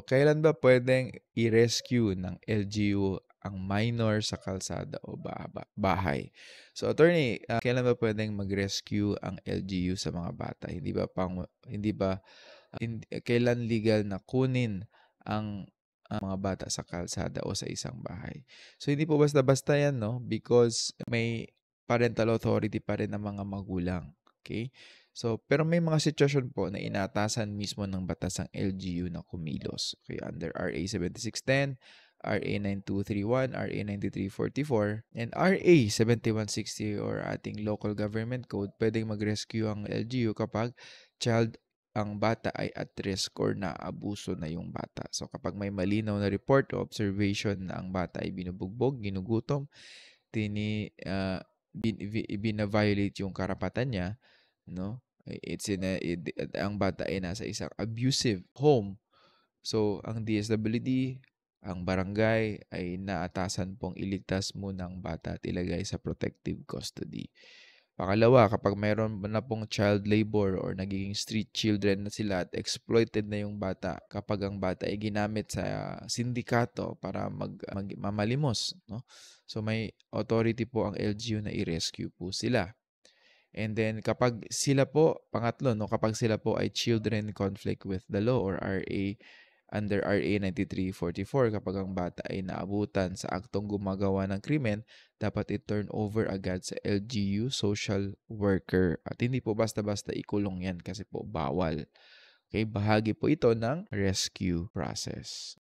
Kailan ba pwedeng i-rescue ng LGU ang minor sa kalsada o bahay? So attorney, kailan ba pwedeng mag-rescue ang LGU sa mga bata? Kailan legal na kunin ang mga bata sa kalsada o sa isang bahay? So hindi po basta-basta 'yan, no? Because may parental authority pa rin ng mga magulang. Okay? So, pero may mga sitwasyon po na inatasan mismo ng batas ang LGU na kumilos. Okay, under RA 7610, RA 9231, RA 9344, and RA 7160 or ating local government code, pwedeng mag-rescue ang LGU kapag ang bata ay at risk or naabuso na yung bata. So kapag may malinaw na report o observation na ang bata ay binubugbog, ginugutom, bina-violate yung karapatan niya, no? Ang bata ay nasa isang abusive home. So, ang DSWD, ang barangay ay naatasan pong iligtas muna ang bata at ilagay sa protective custody. Pangalawa, kapag mayroon na pong child labor or nagiging street children na sila at exploited na yung bata, kapag ang bata ay ginamit sa sindikato para mamalimos, no? So may authority po ang LGU na i-rescue po sila. And then kapag sila po, pangatlo, no, kapag sila po ay children conflict with the law or under RA 9344, kapag ang bata ay naabutan sa aktong gumagawa ng krimen, dapat i-turn over agad sa LGU social worker. At hindi po basta-basta ikulong yan kasi po bawal. Okay, bahagi po ito ng rescue process.